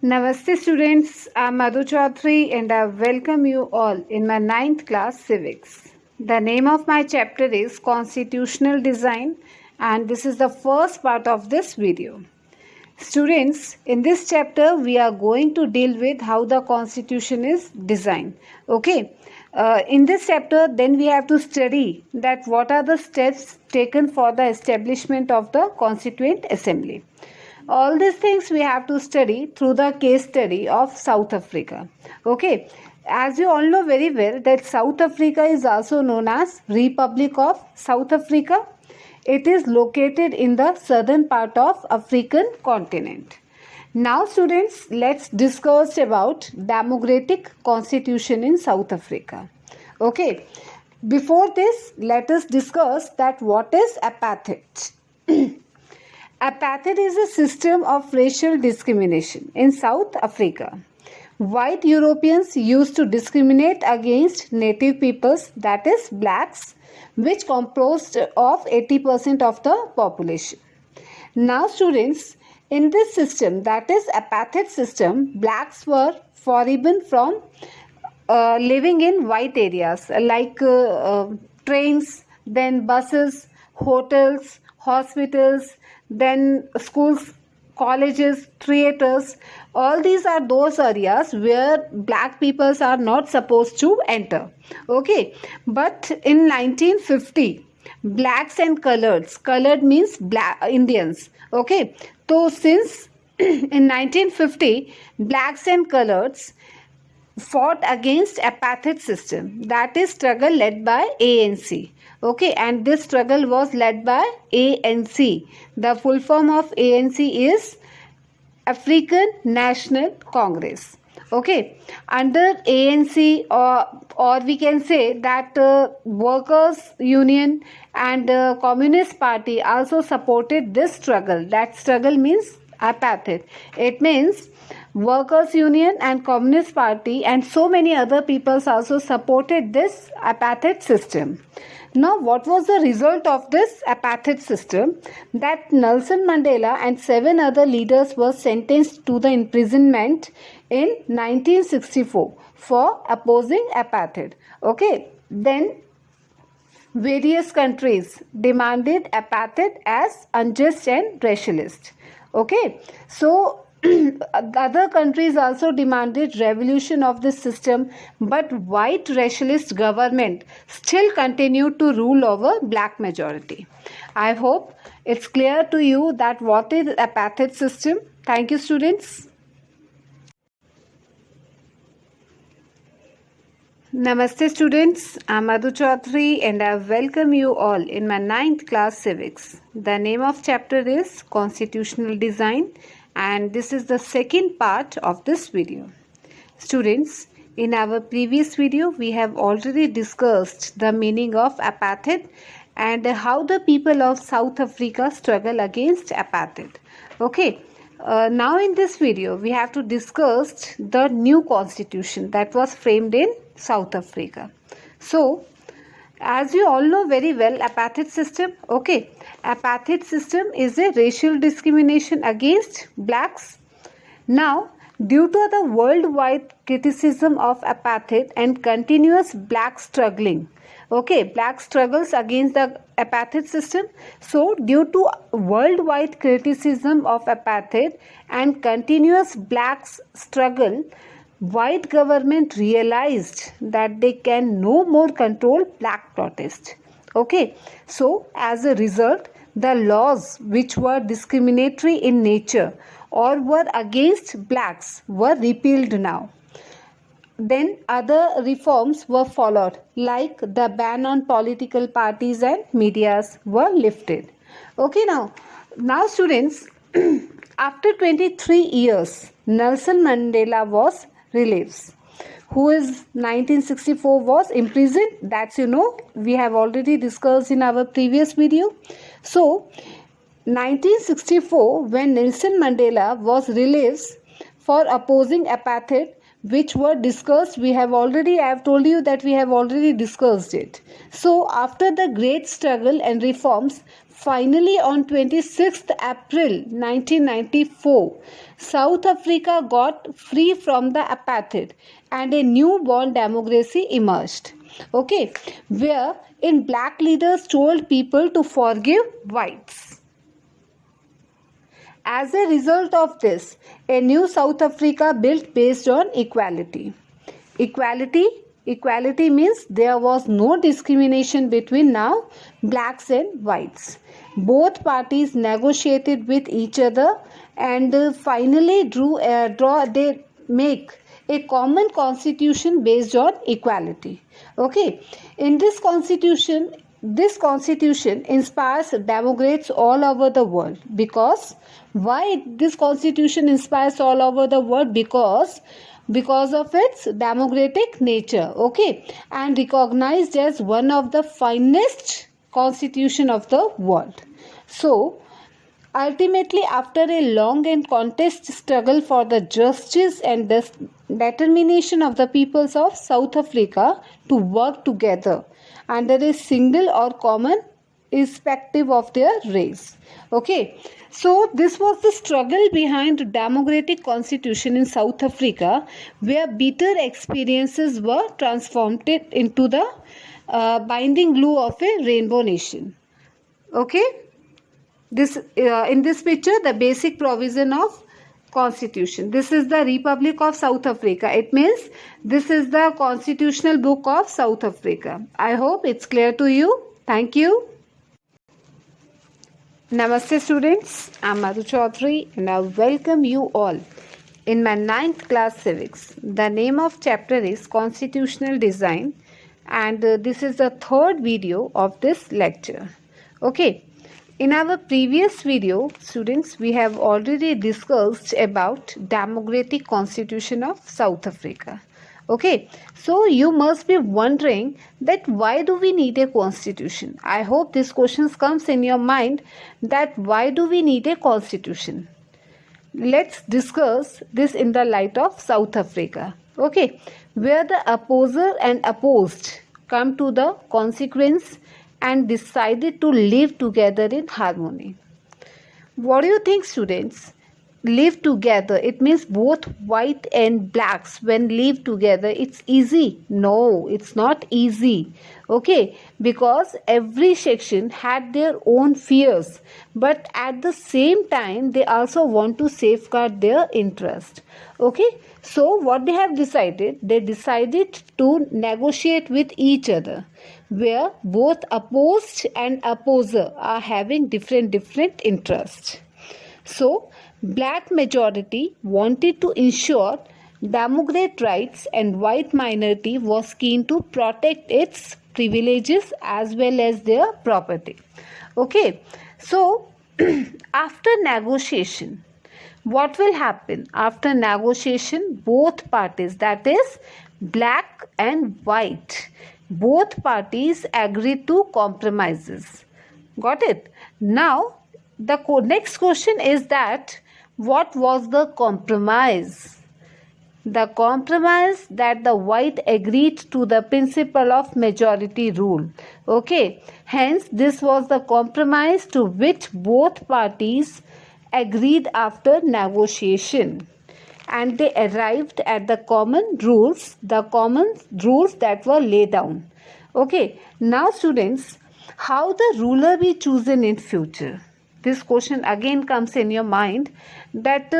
Namaste students, I'm Madhu Chaudhary and I welcome you all in my 9th class Civics. The name of my chapter is Constitutional Design and this is the first part of this video. Students, in this chapter we are going to deal with how the constitution is designed. Okay. In this chapter then we have to study that what are the steps taken for the establishment of the Constituent Assembly. All these things we have to study through the case study of South Africa. Okay, as you all know very well that South Africa is also known as Republic of South Africa. It is located in the southern part of African continent. Now students, let's discuss about democratic constitution in South Africa. Okay, before this let us discuss that what is apartheid. Apartheid is a system of racial discrimination in South Africa. White Europeans used to discriminate against native peoples, that is blacks, which composed of 80% of the population. Now students, in this system, that is apartheid system, blacks were forbidden from living in white areas like trains, then buses, hotels, hospitals, then schools, colleges, theaters. All these are those areas where black peoples are not supposed to enter. Okay, but in 1950 blacks and colored means black Indians. Okay, so since in 1950 blacks and coloreds fought against apartheid system, that is struggle led by ANC. Okay, and this struggle was led by ANC. The full form of ANC is African National Congress. Okay, under ANC or we can say that workers union and communist party also supported this struggle. That struggle means apartheid. It means workers union and communist party and so many other peoples also supported this apartheid system. Now what was the result of this apartheid system? That Nelson Mandela and 7 other leaders were sentenced to the imprisonment in 1964 for opposing apartheid. Okay, then various countries demanded apartheid as unjust and racialist. Okay, so other countries also demanded revolution of this system, but white racialist government still continued to rule over black majority. I hope it's clear to you that what is apartheid system. Thank you students. Namaste students, I'm Madhu Chaudhary and I welcome you all in my 9th class Civics. The name of chapter is Constitutional Design and this is the second part of this video. Students, in our previous video we have already discussed the meaning of apartheid and how the people of South Africa struggle against apartheid. Okay, now in this video we have to discuss the new constitution that was framed in South Africa. So as you all know very well, apartheid system, okay, apartheid system is a racial discrimination against blacks. Now, due to the worldwide criticism of apartheid and continuous black struggling, okay, black struggles against the apartheid system. So, due to worldwide criticism of apartheid and continuous blacks struggle, white government realized that they can no more control black protest. Okay, so as a result, the laws which were discriminatory in nature or were against blacks were repealed now. Then other reforms were followed, like the ban on political parties and medias were lifted. Okay, now students, after 23 years, Nelson Mandela was released, who is 1964 was imprisoned. That's we have already discussed in our previous video. So 1964 when Nelson Mandela was released for opposing apartheid, which were discussed. I have told you that we have already discussed it. So after the great struggle and reforms, finally on 26th April 1994, South Africa got free from the apartheid and a newborn democracy emerged. Okay, where black leaders told people to forgive whites. As a result of this, a new South Africa built based on equality. Equality means there was no discrimination between now blacks and whites. Both parties negotiated with each other and finally they make a common constitution based on equality. Okay, in this constitution inspires democrats all over the world. Because why this constitution inspires all over the world? Because of its democratic nature, okay, and recognized as one of the finest constitution of the world. So ultimately, after a long and contested struggle for the justice and the determination of the peoples of South Africa to work together under a single or common irrespective of their race. Okay, so this was the struggle behind the democratic constitution in South Africa, where bitter experiences were transformed into the binding glue of a rainbow nation. Okay, this in this picture, the basic provision of constitution. This is the Republic of South Africa. It means this is the constitutional book of South Africa. I hope it's clear to you. Thank you. Namaste students, I'm Madhu Chaudhary and I welcome you all in my 9th class civics. The name of chapter is Constitutional Design and this is the third video of this lecture. Okay, in our previous video, students, we have already discussed about democratic constitution of South Africa. Okay, so you must be wondering that why do we need a constitution? I hope this question comes in your mind, that why do we need a constitution? Let's discuss this in the light of South Africa. Okay, where the opposer and opposed come to the consequence and decided to live together in harmony. What do you think, students? Live together, it means both white and blacks when live together, it's easy? No, it's not easy. Okay, because every section had their own fears, but at the same time they also want to safeguard their interest. Okay, so what they have decided, they decided to negotiate with each other, where both opposed and opposer are having different interests. So black majority wanted to ensure democrat rights and white minority was keen to protect its privileges as well as their property. Okay, so after negotiation, what will happen? After negotiation, both parties, that is black and white, both parties agreed to compromises. Got it? Now the next question is that what was the compromise? The compromise that the white agreed to the principle of majority rule. Okay, hence this was the compromise to which both parties agreed after negotiation, and they arrived at the common rules that were laid down. Okay, now students, how the ruler be chosen in future? This question again comes in your mind, that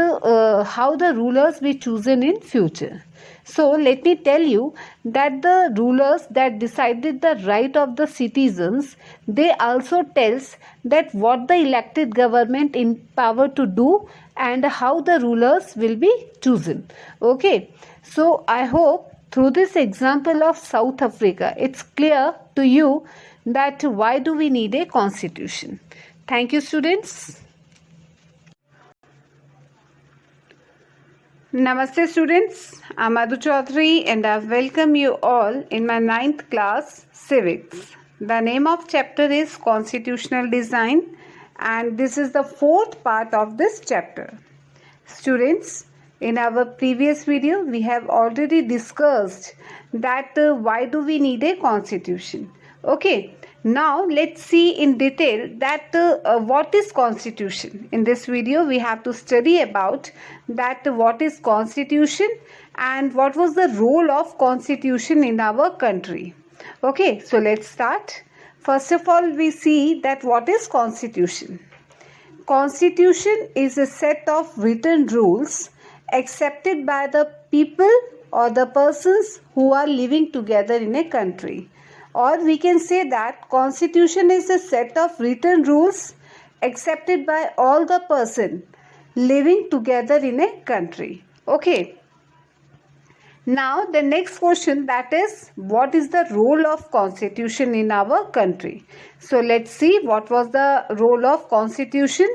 how the rulers be chosen in future. So let me tell you that the rulers that decided the right of the citizens, they also tells that what the elected government in power to do and how the rulers will be chosen. Okay, so I hope through this example of South Africa, it's clear to you that why do we need a constitution. Thank you, students. Namaste, students. I'm Madhu Chaudhary and I welcome you all in my 9th class Civics. The name of chapter is Constitutional Design and this is the 4th part of this chapter. Students, In our previous video, we have already discussed that why do we need a constitution. Okay, now let's see in detail that what is constitution. In this video, we have to study about that what is constitution and what was the role of constitution in our country. Okay, so let's start. First of all, we see that what is constitution. Constitution is a set of written rules accepted by the people or the persons who are living together in a country. Or we can say that constitution is a set of written rules accepted by all the person living together in a country. Okay. Now the next question, that is what is the role of constitution in our country. So let's see what was the role of constitution.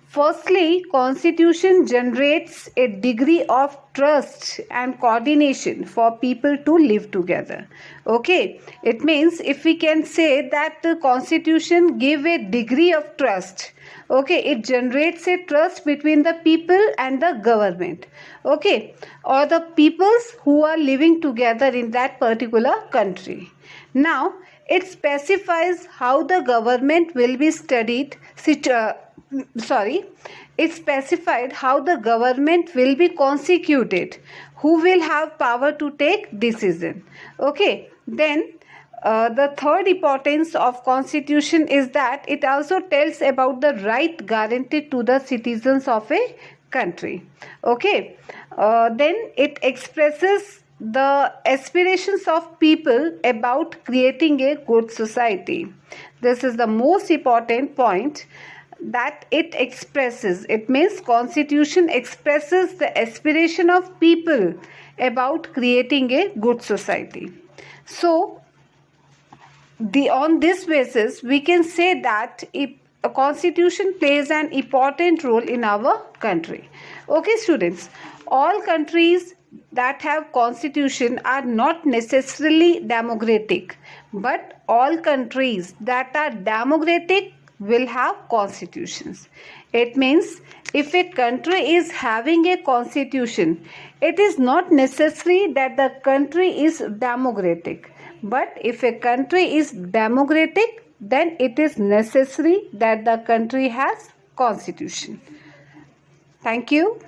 Firstly, constitution generates a degree of trust and coordination for people to live together. Okay, it means if we can say that the constitution give a degree of trust. Okay, it generates a trust between the people and the government. Okay, or the peoples who are living together in that particular country. Now, it specifies how the government will be it specified how the government will be constituted, who will have power to take decision. Okay, then the third importance of constitution is that it also tells about the right guaranteed to the citizens of a country. Okay, then it expresses the aspirations of people about creating a good society. This is the most important point, that it expresses. It means constitution expresses the aspiration of people about creating a good society. So on this basis we can say that a constitution plays an important role in our country. Okay students, all countries that have constitution are not necessarily democratic, but all countries that are democratic will have constitutions. It means if a country is having a constitution, it is not necessary that the country is democratic. But if a country is democratic, then it is necessary that the country has constitution. Thank you.